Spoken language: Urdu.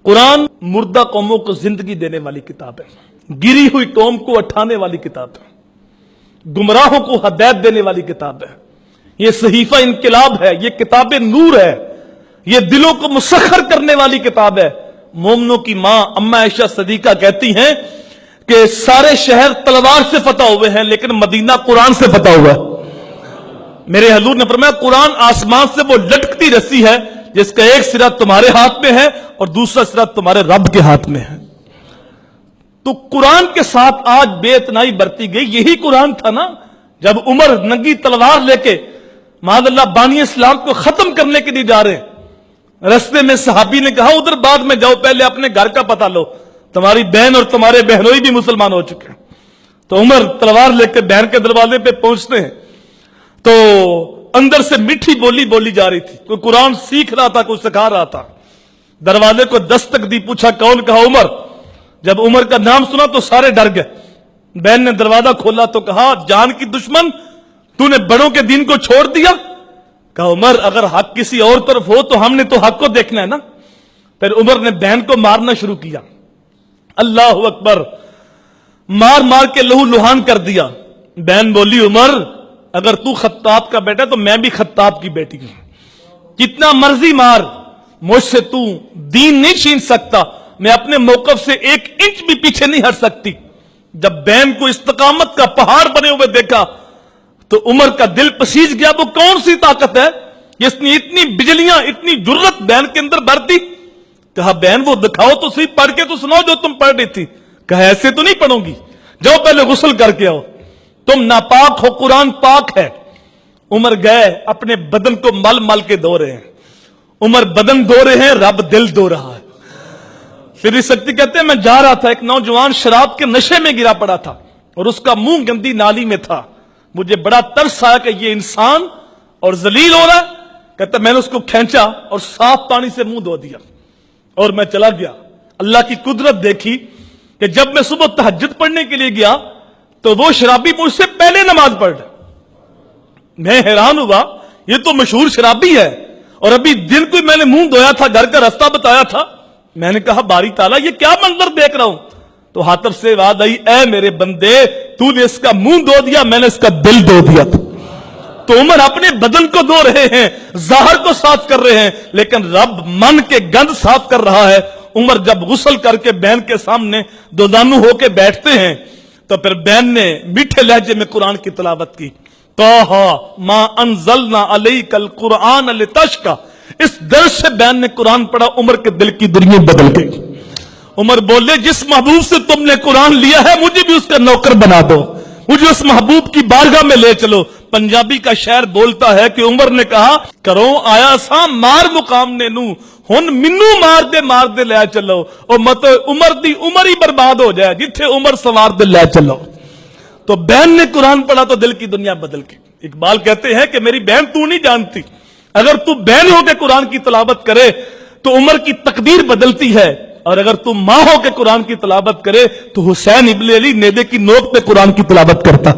قرآن مردہ قوموں کو زندگی دینے والی کتاب ہے، گری ہوئی قوم کو اٹھانے والی کتاب ہے، گمراہوں کو ہدایت دینے والی کتاب ہے، یہ صحیفہ انقلاب ہے، یہ کتاب نور ہے، یہ دلوں کو مسخر کرنے والی کتاب ہے۔ مومنوں کی ماں اما عائشہ صدیقہ کہتی ہیں کہ سارے شہر تلوار سے فتح ہوئے ہیں لیکن مدینہ قرآن سے فتح ہوا ہے۔ میرے حضور نے فرمایا قرآن آسمان سے وہ لٹکتی رسی ہے جس کا ایک سرا تمہارے ہاتھ میں ہے اور دوسرا سرا تمہارے رب کے ہاتھ میں ہے۔ تو قرآن کے ساتھ آج بے اتنائی برتی گئی، یہی قرآن تھا نا جب عمر ننگی تلوار لے کے معاذ اللہ بانی اسلام کو ختم کرنے کے لیے جا رہے ہیں، رستے میں صحابی نے کہا ادھر بعد میں جاؤ، پہلے اپنے گھر کا پتہ لو، تمہاری بہن اور تمہارے بہنوئی بھی مسلمان ہو چکے ہیں۔ تو عمر تلوار لے کے بہن کے دروازے پہ پہنچتے ہیں تو اندر سے میٹھی بولی بولی جا رہی تھی، کوئی قرآن سیکھ رہا تھا، کوئی سکھا رہا تھا۔ دروازے کو دستک دی، پوچھا کون؟ کہا عمر۔ جب عمر کا نام سنا تو سارے ڈر گئے۔ بہن نے دروازہ کھولا تو کہا جان کی دشمن، تو نے بڑوں کے دین کو چھوڑ دیا؟ کہا عمر اگر حق کسی اور طرف ہو تو ہم نے تو حق کو دیکھنا ہے نا۔ پھر عمر نے بہن کو مارنا شروع کیا، اللہ اکبر، مار مار کے لہو لہان کر دیا۔ بہن بولی عمر اگر تو خطاب کا بیٹا تو میں بھی خطاب کی بیٹی ہوں، جتنا مرضی مار، مجھ سے تو دین نہیں چھین سکتا، میں اپنے موقف سے ایک انچ بھی پیچھے نہیں ہٹ سکتی۔ جب بہن کو استقامت کا پہاڑ بنے ہوئے دیکھا تو عمر کا دل پسیج گیا، وہ کون سی طاقت ہے جس نے اتنی بجلیاں، اتنی جرت بہن کے اندر بھر دی؟ کہا بہن وہ دکھاؤ تو صحیح، پڑھ کے تو سناؤ جو تم پڑھ رہی تھی۔ کہا ایسے تو نہیں پڑھوں گی، جاؤ پہلے غسل کر کے آؤ، تم ناپاک ہو، قرآن پاک ہے۔ عمر گئے، اپنے بدن کو مل مل کے دھو رہے ہیں۔ عمر بدن دھو رہے ہیں، رب دل دھو رہا ہے۔ فری سکتی کہتے ہیں میں جا رہا تھا، ایک نوجوان شراب کے نشے میں گرا پڑا تھا اور اس کا منہ گندی نالی میں تھا، مجھے بڑا ترس آیا کہ یہ انسان اور ذلیل ہو رہا ہے۔ کہتا میں نے اس کو کھینچا اور صاف پانی سے منہ دھو دیا اور میں چلا گیا۔ اللہ کی قدرت دیکھی کہ جب میں صبح تہجد پڑھنے کے لیے گیا تو وہ شرابی مجھ سے پہلے نماز پڑھ رہا۔ میں حیران ہوا، یہ تو مشہور شرابی ہے اور ابھی دن کو میں نے منہ دھویا تھا، گھر کا رستہ بتایا تھا۔ میں نے کہا باری تعالیٰ یہ کیا منظر دیکھ رہا ہوں؟ تو حاطب سے آواز آئی اے میرے بندے تو نے اس کا منہ دھو دیا، میں نے اس کا دل دھو دیا تھا۔ تو عمر اپنے بدن کو دھو رہے ہیں، ظاہر کو صاف کر رہے ہیں، لیکن رب من کے گند صاف کر رہا ہے۔ عمر جب غسل کر کے بہن کے سامنے دوزانو ہو کے بیٹھتے ہیں تو پھر بہن نے میٹھے لہجے میں قرآن کی تلاوت کی، طٰہٰ ما انزلنا علیک القرآن لتشقیٰ۔ اس درس سے بہن نے قرآن پڑھا، عمر کے دل کی دنیا بدل گئی۔ عمر بولے جس محبوب سے تم نے قرآن لیا ہے مجھے بھی اس کا نوکر بنا دو، مجھے اس محبوب کی بارگاہ میں لے چلو۔ پنجابی کا شعر بولتا ہے کہ عمر نے کہا کرو آیا سا مار مقام نے نو ہن منو مار دے لے چلو، اور مت عمر دی عمر ہی برباد ہو جائے جتھے عمر سوار دے لے چلو۔ تو بہن نے قرآن پڑھا تو دل کی دنیا بدل گئی۔ اقبال کہتے ہیں کہ میری بہن تو نہیں جانتی، اگر تو بہن ہو کے قرآن کی تلاوت کرے تو عمر کی تقدیر بدلتی ہے، اور اگر تم ماں ہو کے قرآن کی تلاوت کرے تو حسین ابن علی نیزے کی نوک پہ قرآن کی تلاوت کرتا۔